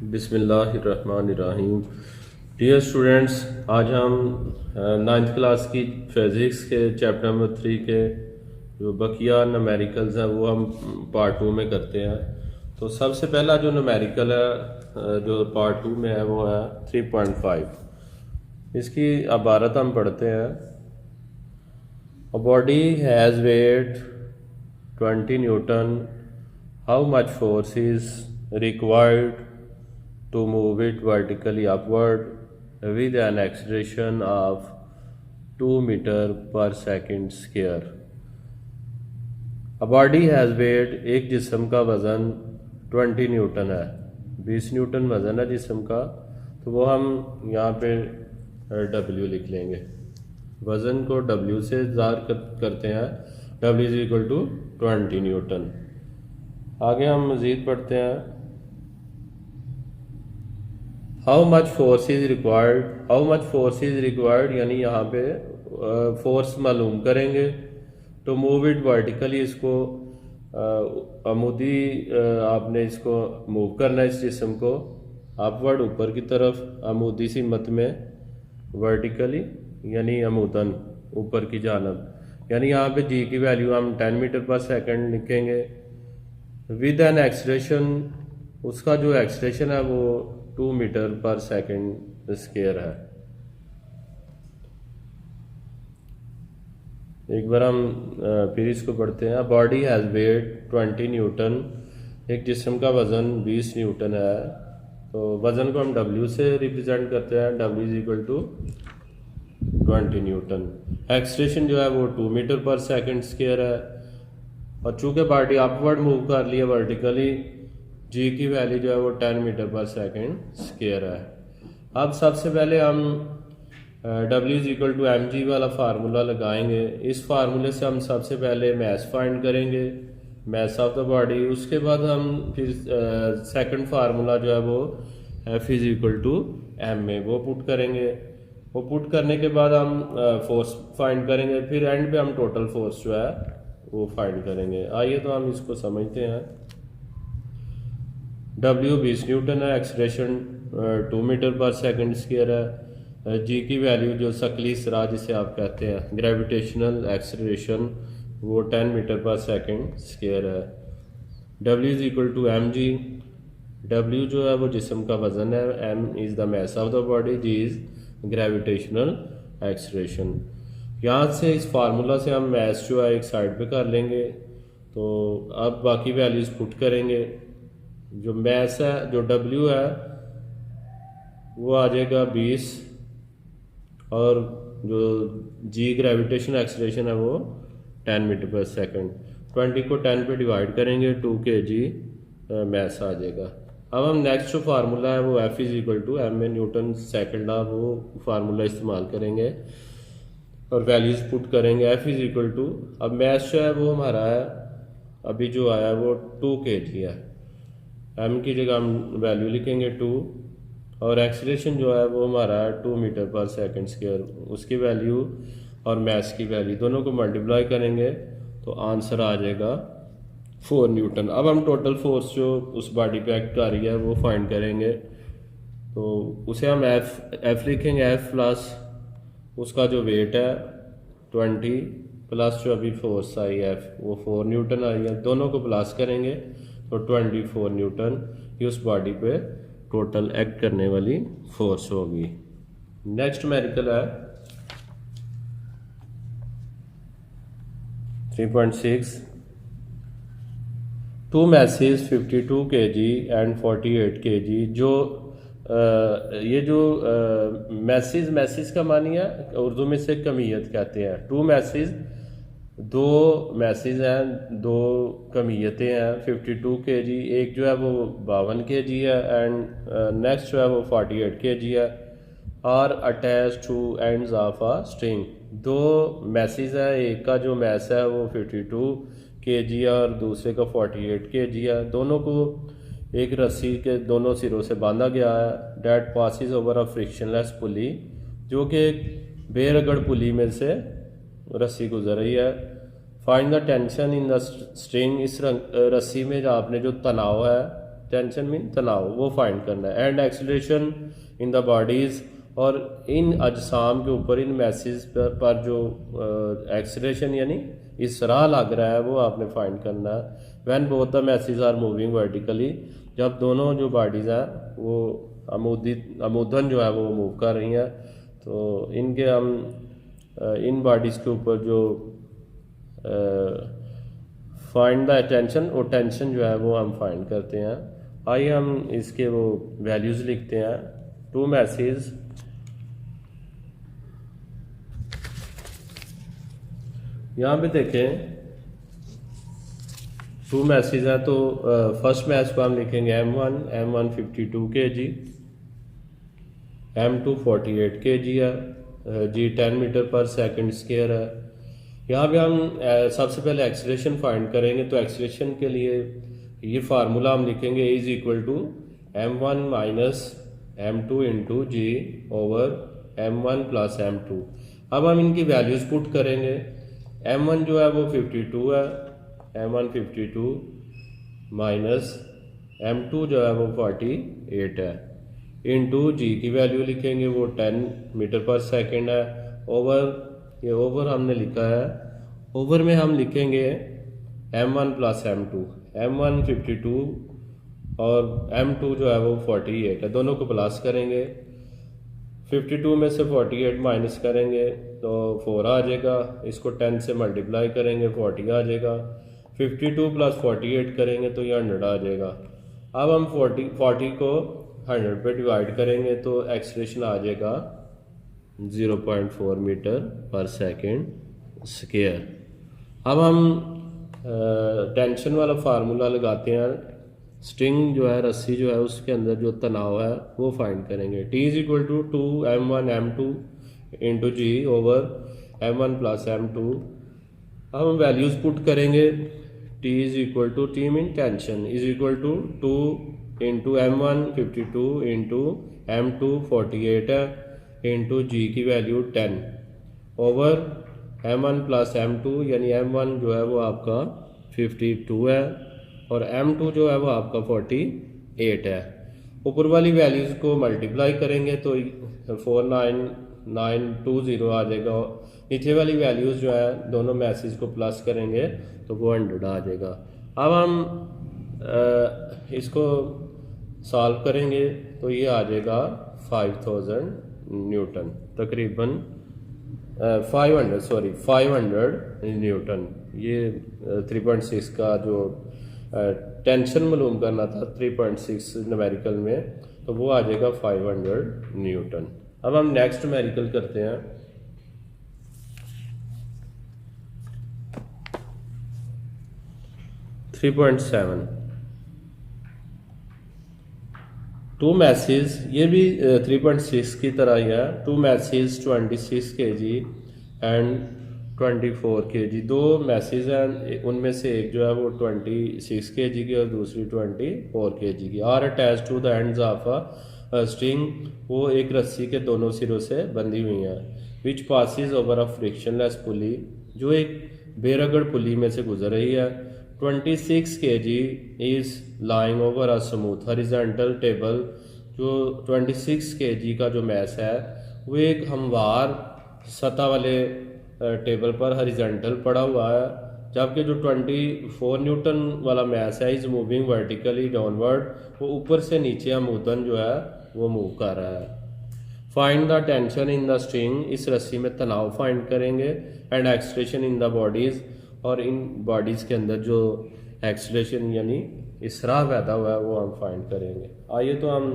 बिस्मिल्लाहिर्रहमानिर्रहीम। Dear students, आज हम नाइन्थ क्लास की फिज़िक्स के चैप्टर नंबर 3 के जो बकिया नमेरिकल्स हैं वो हम पार्ट 2 में करते हैं। तो सबसे पहला जो नमेरिकल है जो पार्ट 2 में है वो है 3.5। इसकी इबारत हम पढ़ते हैं। A body has wait 20 newton, how much force is required to move it vertically upward with an acceleration of 2 meter per second square. A body has weight, एक जिस्म का वज़न 20 न्यूटन है, 20 न्यूटन वज़न है जिस्म का। तो वो हम यहाँ पे W लिख लेंगे। वज़न को W से ज़ाहिर करते हैं। W is equal to 20 newton. आगे हम मज़ीद पढ़ते हैं। How much force is required, how much force is required यानी यहाँ पे फोर्स मालूम करेंगे। टू मूव इट वर्टिकली, इसको अमूदी आपने इसको मूव करना है इस जिस्म को अपवर्ड ऊपर की तरफ, अमूदी सी मत में, वर्टिकली यानी अमूदन ऊपर की जानब। यानी यहाँ पे जी की वैल्यू हम 10 मीटर पर सेकंड लिखेंगे। विद एन एक्सलेशन, उसका जो एक्सलेशन है वो 2 मीटर पर सेकंड स्क्वायर है। एक बार हम फिर इसको पढ़ते हैं। बॉडी हैज़ वेट 20 न्यूटन, एक जिस्म का वज़न 20 न्यूटन है। तो वज़न को हम W से रिप्रेजेंट करते हैं। W is equal to 20 newton. Acceleration जो है वो 2 मीटर पर सेकंड स्क्वायर है। और चूँकि बॉडी अपवर्ड मूव कर लिया वर्टिकली, जी की वैल्यू जो है वो 10 मीटर पर सेकंड स्क्वायर है। अब सबसे पहले हम W is equal to mg वाला फार्मूला लगाएंगे। इस फार्मूले से हम सबसे पहले मैस फाइंड करेंगे, मैस ऑफ द बॉडी। उसके बाद हम फिर सेकंड फार्मूला जो है वो F is equal to ma वो पुट करेंगे। वो पुट करने के बाद हम फोर्स फाइंड करेंगे। फिर एंड पे हम टोटल फोर्स जो है वो फाइंड करेंगे। आइए तो हम इसको समझते हैं। W 20 न्यूटन है, एक्सलेशन 2 मीटर पर सेकंड स्क्वायर है। जी की वैल्यू जो सकली सरा जिसे आप कहते हैं, ग्रेविटेशनल एक्सलेशन, वो 10 मीटर पर सेकंड स्क्वायर है। W is equal to mg। W जो है वो जिस्म का वज़न है, m is the mass of the body, g is gravitational acceleration. यहाँ से इस फार्मूला से हम मास जो है एक साइड पे कर लेंगे। तो अब बाकी वैल्यूज़ पुट करेंगे। जो मैस है, जो W है वो आ जाएगा 20, और जो G ग्रेविटेशन एक्सलेशन है वो 10 मीटर पर सेकंड। 20 को 10 पे डिवाइड करेंगे, 2 kg मैस आ जाएगा। अब हम नेक्स्ट जो फार्मूला है वो F is equal to ma newton second, आप वो फार्मूला इस्तेमाल करेंगे और वैल्यूज़ पुट करेंगे। F इज इक्वल टू, अब मैस जो है वो हमारा है अभी जो आया वो 2 kg है। m की जगह हम वैल्यू लिखेंगे 2, और एक्सीलरेशन जो है वो हमारा है 2 मीटर पर सेकंड स्क्वायर। उसकी वैल्यू और मैस की वैल्यू दोनों को मल्टीप्लाई करेंगे तो आंसर आ जाएगा 4 न्यूटन। अब हम टोटल फोर्स जो उस बॉडी पे एक्ट कर रही है वो फाइंड करेंगे। तो उसे हम F लिखेंगे, F प्लस उसका जो वेट है 20 प्लस जो अभी फोर्स आई है F वो 4 न्यूटन आई है। दोनों को प्लस करेंगे तो 24 न्यूटन की उस बॉडी पे टोटल एक्ट करने वाली फोर्स होगी। नेक्स्ट न्यूमेरिकल है 3.6। 2 masses 52 kg एंड 48 kg। जो ये जो मैसेज का मानी है उर्दू में से कमियत कहते हैं। 2 मैसेज, 2 मैसेज हैं, 2 कमियतें हैं। 52 kg, एक जो है वो 52 kg है, एंड नेक्स्ट जो है वो 48 kg है। और attach two ends of a string. 2 message है, एक का जो मैस है वो 52 kg है और दूसरे का 48 kg है। दोनों को एक रस्सी के दोनों सिरों से बांधा गया है। That passes over a frictionless pulley, जो कि एक बेरगड़ पुली में से रस्सी गुजर रही है। Find the tension in the string, इस रस्सी में आपने जो तनाव है टेंशन मीन तनाव, वो फाइंड करना है। And acceleration in the bodies, और इन अजसाम के ऊपर, इन मैसेज पर जो एक्सीलरेशन यानी इसरा लग रहा है वो आपने फाइंड करना है। When both the masses are moving vertically, जब दोनों जो बॉडीज़ हैं वो अमूदन जो है वो मूव कर रही हैं, तो इनके हम इन बॉडीज़ के ऊपर जो फाइंड द टेंशन, वो टेंशन जो है वो हम फाइंड करते हैं। आइए हम इसके वो वैल्यूज़ लिखते हैं। टू मैसेज, यहाँ पे देखें टू मैसेज हैं, तो फर्स्ट मैच को हम लिखेंगे M1 52 kg, M2 48 kg है, G 10 मीटर पर सेकंड स्क्वायर है। यहाँ पे हम सबसे पहले एक्सीलरेशन फाइंड करेंगे, तो एक्सीलरेशन के लिए ये फार्मूला हम लिखेंगे is equal to M1 minus M2 into G over M1 plus M2। अब हम इनकी वैल्यूज़ पुट करेंगे। M1 जो है वो 52 है, M1 52 माइनस M2 जो है वो 48 है, इंटू G की वैल्यू लिखेंगे वो 10 मीटर पर सेकंड है, ओवर, ये ओवर हमने लिखा है, ओवर में हम लिखेंगे M1 प्लस M2, M1 52 और M2 जो है वो 48 है, दोनों को प्लस करेंगे। 52 में से 48 माइनस करेंगे तो 4 आ जाएगा, इसको 10 से मल्टीप्लाई करेंगे 40 आ जाएगा, 52 प्लस 48 करेंगे तो ये 100 आ जाएगा। अब हम 40 को 100 पे डिवाइड करेंगे तो एक्सीलरेशन आ जाएगा 0.4 मीटर पर सेकंड स्क्वायर। अब हम टेंशन वाला फार्मूला लगाते हैं। स्ट्रिंग जो है, रस्सी जो है, उसके अंदर जो तनाव है वो फाइंड करेंगे। T is equal to 2 M1 M2 into G over M1 plus M2। अब हम वैल्यूज पुट करेंगे। T is equal to, T mean tension, is equal to 2 into M1 52 into M2 48 है, इंटू G की value 10 over M1 plus M2, यानी M1 जो है वो आपका 52 है और M2 जो है वो आपका 48 है। ऊपर वाली वैल्यूज़ को मल्टीप्लाई करेंगे तो 49920 आ जाएगा। नीचे वाली वैल्यूज़ जो है दोनों मैसेज को प्लस करेंगे तो वो 100 आ जाएगा। अब हम इसको सॉल्व करेंगे तो ये आ जाएगा 5000 न्यूटन, तकरीबन 500 न्यूटन। ये 3.6 का जो टेंशन मालूम करना था 3.6 न्यूमेरिकल में, तो वो आ जाएगा 500 न्यूटन। अब हम नेक्स्ट न्यूमेरिकल करते हैं। टू मैसेज, ये भी 3.6 की तरह ही है। Two masses 26 kg and 24 kg, दो मैसेज हैं, उनमें से एक जो है वो 26 kg की और दूसरी 24 kg की, are attached to the ends of a string, वो एक रस्सी के दोनों सिरों से बंधी हुई हैं, which passes over a frictionless pulley, जो एक बेरगड़ पुली में से गुजर रही है। 26 kg is lying over a smooth horizontal table, जो 26 kg का जो मैस है वो एक हमवार सतह वाले टेबल पर हॉरिजॉन्टल पड़ा हुआ है, जबकि जो 24 न्यूटन वाला मैस है इज मूविंग वर्टिकली डाउनवर्ड, वो ऊपर से नीचे अमूदन जो है वो मूव कर रहा है। Find the tension in the string, इस रस्सी में तनाव फाइंड करेंगे, and acceleration in the bodies, और इन बॉडीज़ के अंदर जो एक्सलेशन यानी इसराह पैदा हुआ है वो हम फाइंड करेंगे। आइए तो हम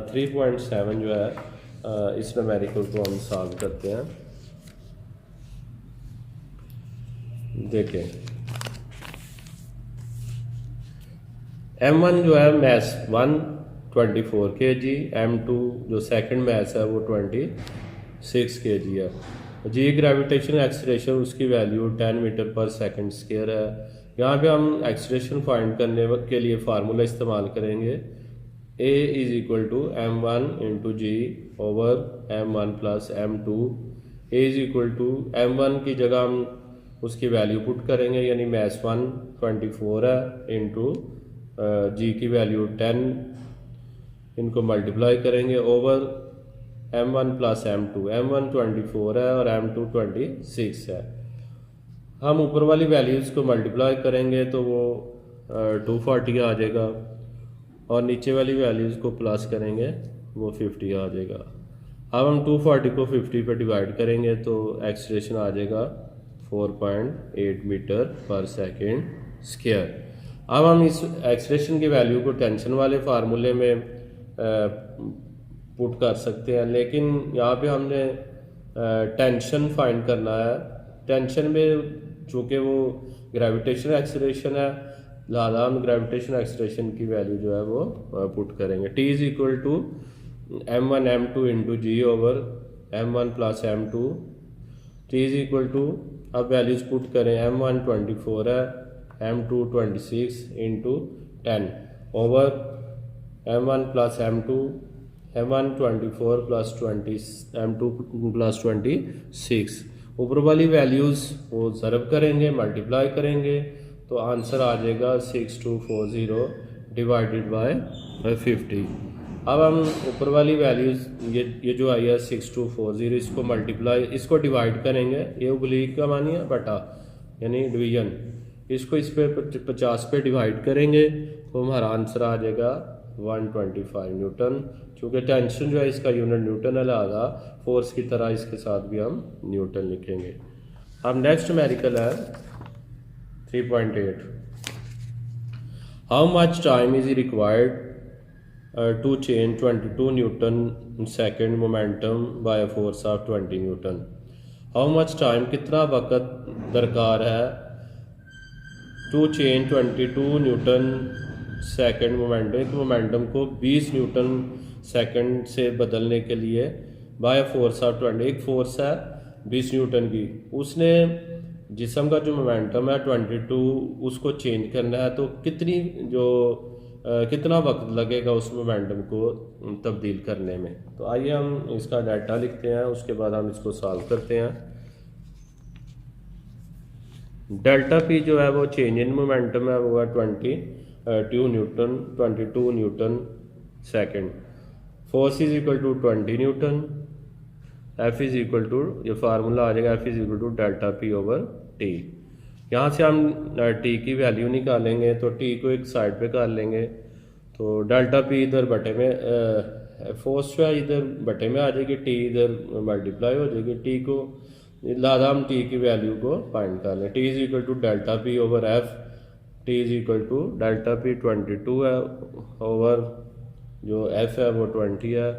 3.7 जो है इस न्यूमेरिकल को हम सॉल्व करते हैं। देखें, M1 जो है मैस 1 24 kg, M2 जो सेकंड मैस है वो 26 kg है। जी ग्रेविटेशन एक्सीलरेशन उसकी वैल्यू 10 मीटर पर सेकंड स्क्वायर है। यहाँ पे हम एक्सीलरेशन फाइंड करने के लिए फार्मूला इस्तेमाल करेंगे, A is equal to M1 into G over M1 plus M2। A is equal to M1 की जगह हम उसकी वैल्यू पुट करेंगे, यानी मैस 1 24 है इंटू जी की वैल्यू 10, इनको मल्टीप्लाई करेंगे over m1 plus m2, m1 24 है और m2 26 है। हम ऊपर वाली वैल्यूज़ को मल्टीप्लाई करेंगे तो वो 240 आ जाएगा, और नीचे वाली वैल्यूज़ को प्लस करेंगे वो 50 आ जाएगा। अब हम 240 को 50 पे डिवाइड करेंगे तो एक्सलेशन आ जाएगा 4.8 मीटर पर सेकेंड स्क्वायर। अब हम इस एक्सलेशन की वैल्यू को टेंशन वाले फार्मूले में पुट कर सकते हैं, लेकिन यहाँ पे हमने टेंशन फाइंड करना है। टेंशन में चूँकि वो ग्रेविटेशन एक्सीलरेशन है, लिहाजा हम ग्रेविटेशन एक्सीलरेशन की वैल्यू जो है वो पुट करेंगे। T is equal to m1 m2 into G over m1 plus m2। T is equal to, अब वैल्यूज पुट करें, m1 24 है, m2 26 into 10 over m1 plus m2, m1 24 plus 20, m2 plus 26। ऊपर वाली values वो ज़रब करेंगे, multiply करेंगे तो answer आ जाएगा 6240 डिवाइडेड बाय 50। अब हम ऊपर वाली वैल्यूज़ ये जो आई है 6240, इसको मल्टीप्लाई, इसको डिवाइड करेंगे, ये ओब्लीक का मानिए बटा यानी डिवीजन, इसको इस पे 50 पे डिवाइड करेंगे तो हमारा आंसर आ जाएगा 125 न्यूटन। चूँकि टेंशन जो है इसका यूनिट न्यूटन है, लिहाजा फोर्स की तरह इसके साथ भी हम न्यूटन लिखेंगे। अब नेक्स्ट न्यूमेरिकल है 3.8। How much time is required to change 22 newton second momentum by a force of 20 newton. How much time, कितना वक्त दरकार है to change 22 newton second momentum, एक मोमेंटम को 20 न्यूटन सेकेंड से बदलने के लिए बाय फोर्स ऑफ 20, एक फोर्स है 20 न्यूटन की, उसने जिस्म का जो मोमेंटम है 22 उसको चेंज करना है, तो कितनी जो कितना वक्त लगेगा उस मोमेंटम को तब्दील करने में। तो आइए हम इसका डाटा लिखते हैं, उसके बाद हम इसको सॉल्व करते हैं। डेल्टा पी जो है वो चेंज इन मोमेंटम है, वो है 22 newton second. Force is equal to 20 newton. F is equal to, ये फार्मूला आ जाएगा, F is equal to delta P over T. यहाँ से हम टी की वैल्यू निकालेंगे तो टी को एक साइड पे कर लेंगे, तो डेल्टा पी इधर बटे में, फोर्स जो है इधर बटे में आ जाएगी, टी इधर मल्टीप्लाई हो जाएगी टी को, लिहाजा हम टी की वैल्यू को फाइंड कर लें। T is equal to delta P over F. T is equal to delta P 22 है ओवर जो एफ है वो 20 है,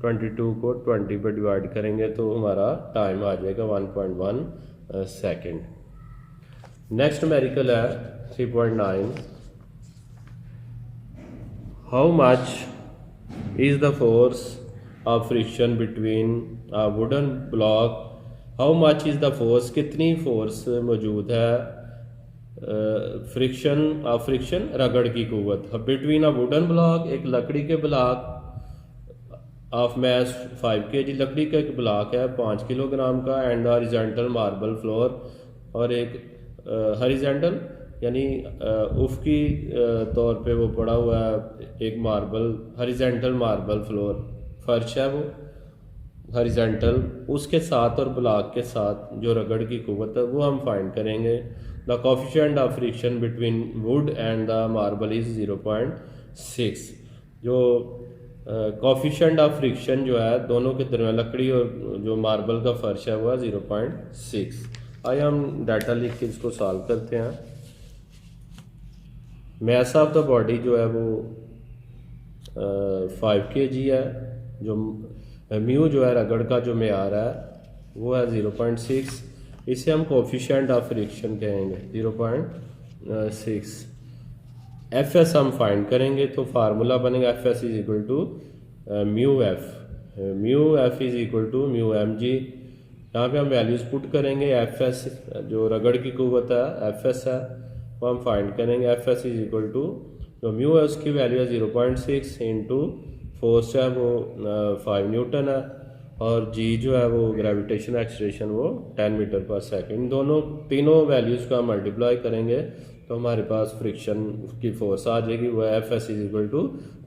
22 को 20 पे डिवाइड करेंगे तो हमारा टाइम आ जाएगा 1.1 सेकेंड। नेक्स्ट न्यूमेरिकल है 3.9। How much is the force of friction between a wooden block. How much is the force, कितनी फोर्स मौजूद है फ्रिक्शन रगड़ की कुव्वत बिटवीन अ वुडन ब्लॉक, एक लकड़ी के ब्लॉक ऑफ मैस 5 kg, लकड़ी का एक ब्लॉक है 5 किलोग्राम का, एंड हॉरिजॉन्टल मार्बल फ्लोर, और एक हॉरिजॉन्टल यानी उफ़क़ी तौर पे वो पड़ा हुआ है एक मार्बल, हॉरिजॉन्टल मार्बल फ्लोर फर्श है वो हॉरिजॉन्टल, उसके साथ और ब्लॉक के साथ जो रगड़ की कुव्वत है वो हम फाइंड करेंगे। The coefficient of friction between would and the marble is 0.6। जो कोफिशिएंट ऑफ फ्रिक्शन जो है दोनों के दरमियान लकड़ी और जो मार्बल का फर्श है वो है 0.6। आइए हम डाटा लिख के इसको सॉल्व करते हैं। मैस ऑफ द बॉडी जो है वो 5 kg है, जो म्यू जो है रगड़ का जो मेयार है वो है 0.6, इसे हम कोफिशिएंट ऑफ फ्रिक्शन कहेंगे 0.6। एफ एस हम फाइंड करेंगे तो फार्मूला बनेगा F S is equal to mu F is equal to mu M G. यहाँ पे हम वैल्यूज पुट करेंगे, एफ एस जो रगड़ की कुव्वत है एफ एस है वो हम फाइंड करेंगे, F S is equal to जो म्यू है उसकी वैल्यू है 0.6 इंटू फोर्स है वो 5 न्यूटन है, और जी जो है वो ग्रेविटेशन एक्सीलरेशन वो 10 मीटर पर सेकेंड। दोनों तीनों वैल्यूज़ का मल्टीप्लाई करेंगे तो हमारे पास फ्रिक्शन की फोर्स आ जाएगी, वो F S is equal to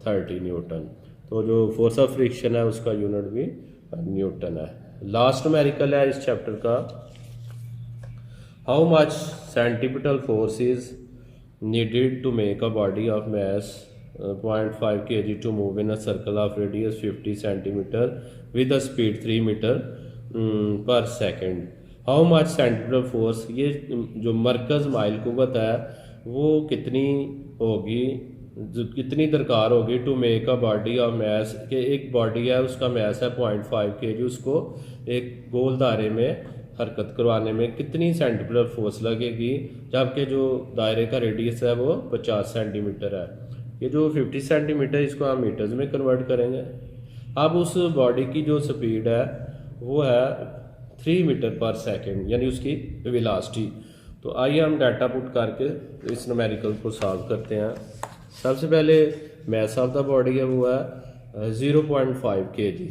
30 newton. तो जो फोर्स ऑफ फ्रिक्शन है उसका यूनिट भी न्यूटन है। लास्ट न्यूमेरिकल है इस चैप्टर का, how much centripetal force is needed to make a body of mass 0.5 kg to move in a circle of radius 50 centimetre with a speed 3 metre per second. How much centripetal force, ये जो मरकज़ mile कुव्वत है वो कितनी होगी, जो कितनी दरकार होगी to make a body of mass, कि एक बॉडी है उसका मास है 0.5 kg, उसको एक गोल दायरे में हरकत करवाने में कितनी सेंटीपिटल फोर्स लगेगी, जबकि जो दायरे का रेडियस है वो 50 सेंटीमीटर है। ये जो 50 सेंटीमीटर इसको हम मीटर्स में कन्वर्ट करेंगे। अब उस बॉडी की जो स्पीड है वो है 3 मीटर पर सेकेंड, यानी उसकी वेलोसिटी। तो आइए हम डाटा पुट करके इस न्यूमेरिकल को सॉल्व करते हैं। सबसे पहले मास ऑफ द बॉडी है वो है 0.5 kg,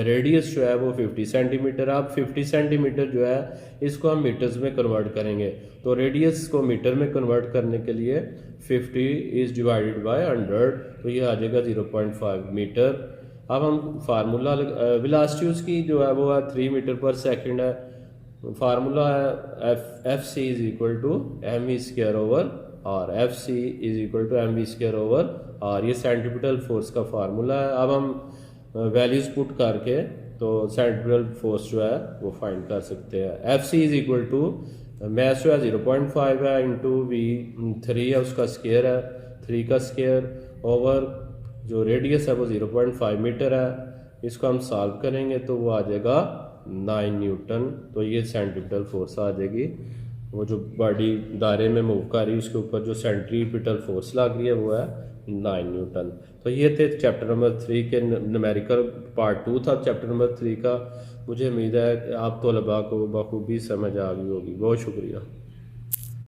रेडियस जो है वो 50 सेंटीमीटर। अब 50 सेंटीमीटर जो है इसको हम मीटर्स में कन्वर्ट करेंगे, तो रेडियस को मीटर में कन्वर्ट करने के लिए 50 इज डिवाइडेड बाय 100, तो ये आ जाएगा 0.5 मीटर। अब हम फार्मूला वेलोसिटी उसकी जो है वो है 3 मीटर पर सेकंड है। फार्मूला है F C is equal to M V square over R, F C is equal to M V square over R, ये सेंटीपिटल फोर्स का फार्मूला है। अब हम वैल्यूज पुट करके तो सेंटीपिटल फोर्स जो है वो फाइंड कर सकते हैं। F C is equal to mass जो है 0.5 है इंटू वी 3 है उसका स्केयर है, 3 का स्केयर ओवर जो रेडियस है वो 0.5 मीटर है। इसको हम सॉल्व करेंगे तो वो आ जाएगा 9 न्यूटन। तो ये सेंटीपिटल फोर्स आ जाएगी, वो जो बॉडी दायरे में मूव कर रही है उसके ऊपर जो सेंट्रीपिटल फोर्स लग रही है वो है 9 न्यूटन। तो ये थे चैप्टर नंबर 3 के न्यूमेरिकल पार्ट 2 था चैप्टर नंबर 3 का। मुझे उम्मीद है कि आप तलबा को बखूबी समझ आ गई होगी। बहुत शुक्रिया।